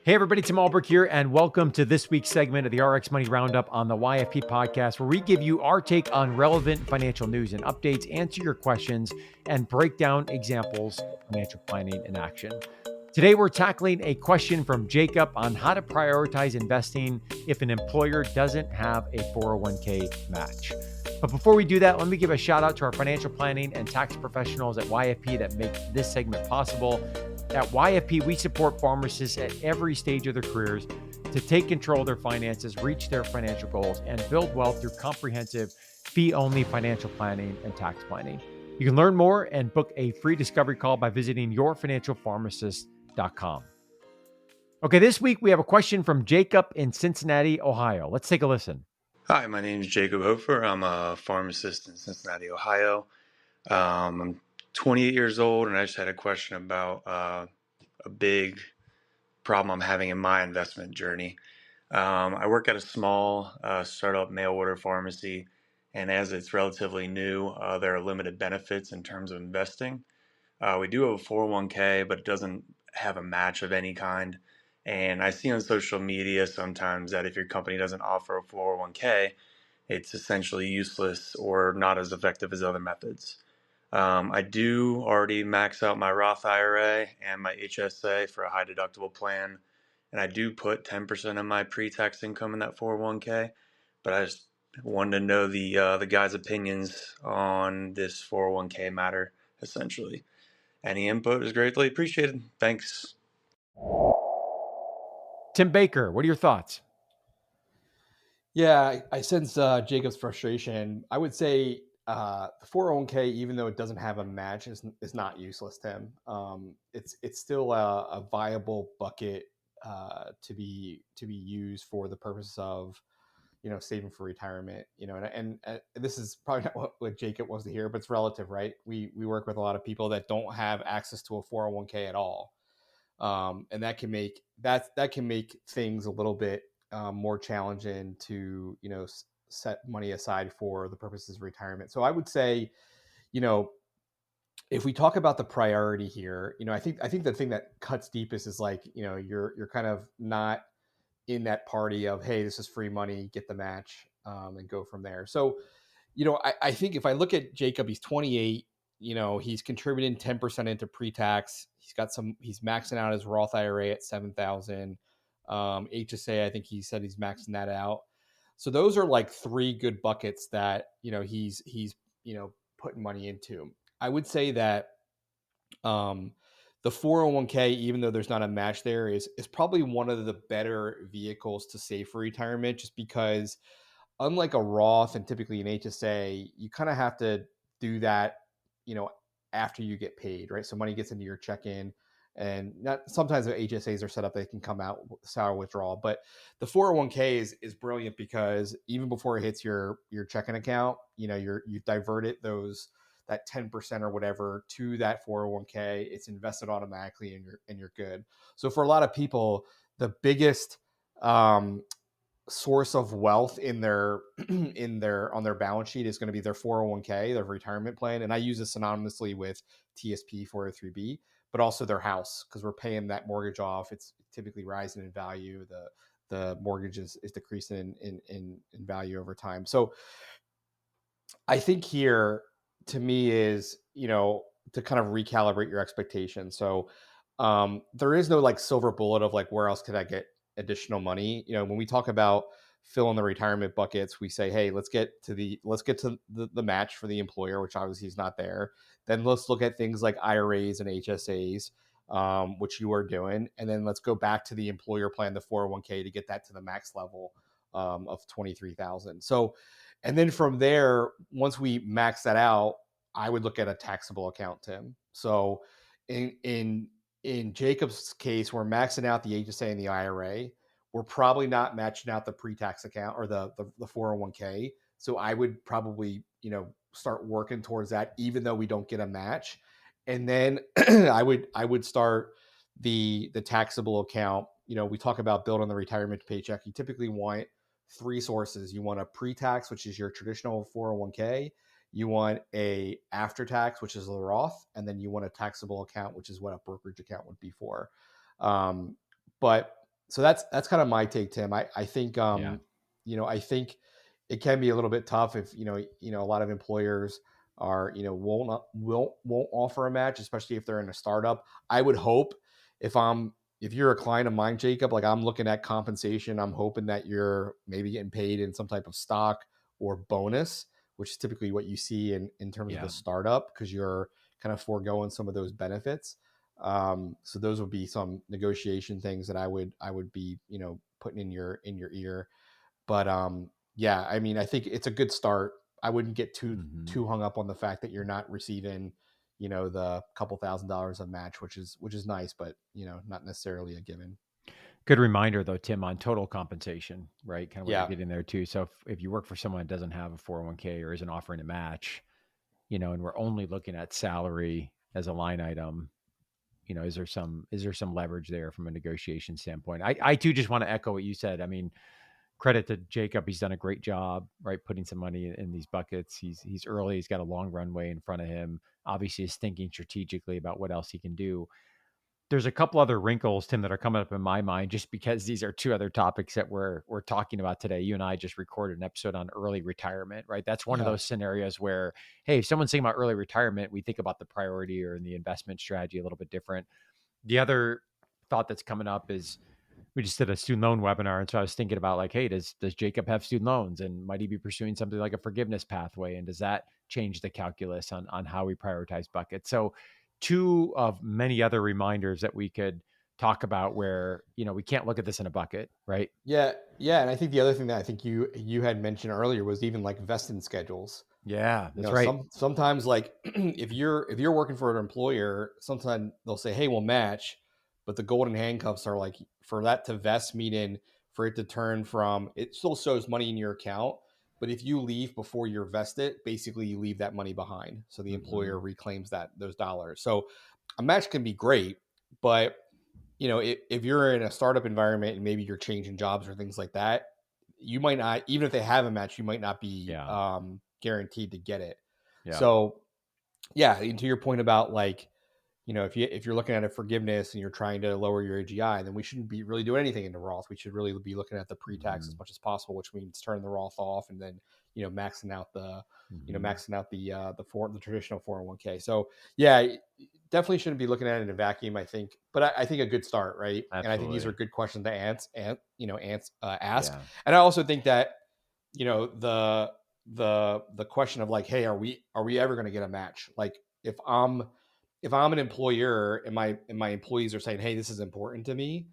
Hey everybody, Tim Ulbrich here, and welcome to this week's segment of the Rx Money Roundup on the YFP podcast, where we give you our take on relevant financial news and updates, answer your questions, and break down examples of financial planning in action. Today, we're tackling a question from Jacob on how to prioritize investing if an employer doesn't have a 401k match. But before we do that, let me give a shout out to our financial planning and tax professionals at YFP that make this segment possible. At YFP, we support pharmacists at every stage of their careers to take control of their finances, reach their financial goals, and build wealth through comprehensive fee-only financial planning and tax planning. You can learn more and book a free discovery call by visiting yourfinancialpharmacist.com. Okay, this week we have a question from Jacob in Cincinnati, Ohio. Let's take a listen. Hi, my name is Jacob Hofer. I'm a pharmacist in Cincinnati, Ohio. I'm 28 years old, and I just had a question about a big problem I'm having in my investment journey. I work at a small startup mail order pharmacy, and as it's relatively new, there are limited benefits in terms of investing. We do have a 401k, but it doesn't have a match of any kind. And I see on social media sometimes that if your company doesn't offer a 401k, it's essentially useless or not as effective as other methods. I do already max out my Roth IRA and my HSA for a high deductible plan, and I do put 10% of my pre-tax income in that 401k. But I just wanted to know the guys' opinions on this 401k matter. Essentially, any input is greatly appreciated. Thanks. Tim Baker, what are your thoughts? Yeah, I sense Jacob's frustration. I would say the 401k, even though it doesn't have a match, is not useless to him. It's still a viable bucket to be used for the purpose of saving for retirement. And this is probably not what Jacob wants to hear, but it's relative, right? We work with a lot of people that don't have access to a 401k at all, and that can make things a little bit more challenging to set money aside for the purposes of retirement. So I would say, if we talk about the priority here, I think the thing that cuts deepest is like you're kind of not in that party of, hey, this is free money, get the match, and go from there. So I think if I look at Jacob, he's 28. He's contributing 10% into pre-tax. He's maxing out his Roth IRA at 7,000. HSA, I think he said he's maxing that out. So those are like three good buckets that he's putting money into. I would say that the 401k, even though there's not a match there, is probably one of the better vehicles to save for retirement, just because unlike a Roth and typically an HSA, you kind of have to do that, after you get paid, right? So money gets into your check-in, and not sometimes the HSAs are set up, they can come out sour withdrawal, but the 401k is brilliant because even before it hits your checking account, you've diverted that 10% or whatever to that 401k. It's invested automatically and you're good. So for a lot of people, the biggest source of wealth in their on their balance sheet is going to be their 401k, their retirement plan. And I use this synonymously with TSP 403b, but also their house, because we're paying that mortgage off. It's typically rising in value. The mortgage is decreasing in value over time. So I think here, to me, is to kind of recalibrate your expectations. So there is no like silver bullet of like, where else could I get additional money? When we talk about filling the retirement buckets, we say, hey, let's get to the match for the employer, which obviously is not there. Then let's look at things like IRAs and HSAs, which you are doing, and then let's go back to the employer plan, the 401k, to get that to the max level of 23,000. So, and then from there, once we max that out, I would look at a taxable account, Tim. So in Jacob's case, we're maxing out the HSA and the IRA. We're probably not matching out the pre-tax account or the 401k. So I would probably, start working towards that, even though we don't get a match. And then I would start the taxable account. We talk about building the retirement paycheck. You typically want three sources. You want a pre-tax, which is your traditional 401k. You want a after tax, which is the Roth, and then you want a taxable account, which is what a brokerage account would be for. But So that's kind of my take, Tim. I think Yeah. I think it can be a little bit tough if a lot of employers are won't offer a match, especially if they're in a startup. I would hope if you're a client of mine, Jacob, like I'm looking at compensation, I'm hoping that you're maybe getting paid in some type of stock or bonus, which is typically what you see in terms of Yeah. a startup, because you're kind of foregoing some of those benefits. So those would be some negotiation things that I would be putting in your ear. But yeah, I mean, I think it's a good start. I wouldn't get Mhm. too hung up on the fact that you're not receiving the couple $1,000s a match, which is nice, but not necessarily a given. Good reminder though, Tim, on total compensation, right? Kind of what you're Yeah, getting there too. So if you work for someone that doesn't have a 401k or isn't offering a match, and we're only looking at salary as a line item, is there some leverage there from a negotiation standpoint? I too just want to echo what you said. I mean, credit to Jacob. He's done a great job, right? Putting some money in these buckets. He's early. He's got a long runway in front of him. Obviously, is thinking strategically about what else he can do. There's a couple other wrinkles, Tim, that are coming up in my mind just because these are two other topics that we're talking about today. You and I just recorded an episode on early retirement, right? That's one of yeah, those scenarios where, hey, if someone's thinking about early retirement, we think about the priority or the investment strategy a little bit different. The other thought that's coming up is we just did a student loan webinar. And so I was thinking about like, hey, does Jacob have student loans, and might he be pursuing something like a forgiveness pathway? And does that change the calculus on how we prioritize buckets? So two of many other reminders that we could talk about where, we can't look at this in a bucket, right? yeah. And I think the other thing that I think you had mentioned earlier was even like vesting schedules. Yeah, that's right. Sometimes like if you're working for an employer, sometimes they'll say, hey, we'll match, but the golden handcuffs are like, for that to vest, meaning for it to turn from, it still shows money in your account, but if you leave before you're vested, basically you leave that money behind, so the Hmm. employer reclaims those dollars. So a match can be great, but if you're in a startup environment and maybe you're changing jobs or things like that, you might not, even if they have a match, you might not be Yeah. guaranteed to get it. Yeah. So yeah, and to your point about like, if you're looking at a forgiveness and you're trying to lower your AGI, then we shouldn't be really doing anything into Roth. We should really be looking at the pre-tax as Hmm. much as possible, which means turning the Roth off and then maxing out Hmm. the traditional 401k. So yeah, definitely shouldn't be looking at it in a vacuum, I think. But I think a good start, right? And I think these are Absolutely. good questions to ask. Yeah. And I also think that the question of like, hey, are we ever going to get a match? Like if I'm an employer and my employees are saying, hey, this is important to me,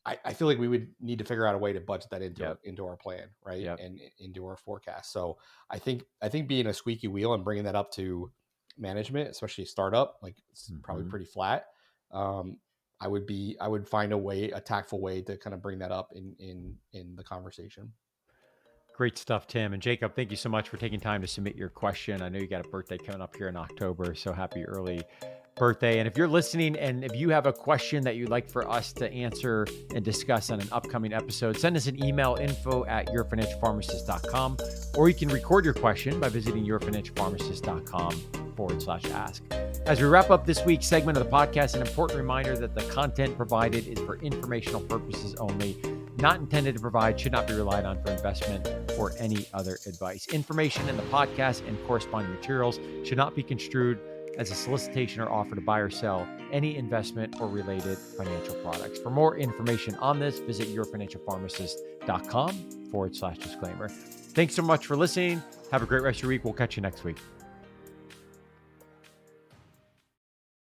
I feel like we would need to figure out a way to budget that Yep. into our plan, right, Yep. and into our forecast. So I think being a squeaky wheel and bringing that up to management, especially a startup, like it's probably Hmm. pretty flat. Um, I would find a tactful way to kind of bring that up in the conversation. Great stuff, Tim. And Jacob, thank you so much for taking time to submit your question. I know you got a birthday coming up here in October, so happy early birthday. And if you're listening and if you have a question that you'd like for us to answer and discuss on an upcoming episode, send us an email, info@yourfinancialpharmacist.com, or you can record your question by visiting yourfinancialpharmacist.com/ask. As we wrap up this week's segment of the podcast, an important reminder that the content provided is for informational purposes only, not intended to provide, should not be relied on for investment or any other advice. Information in the podcast and corresponding materials should not be construed as a solicitation or offer to buy or sell any investment or related financial products. For more information on this, visit yourfinancialpharmacist.com/disclaimer. Thanks so much for listening. Have a great rest of your week. We'll catch you next week.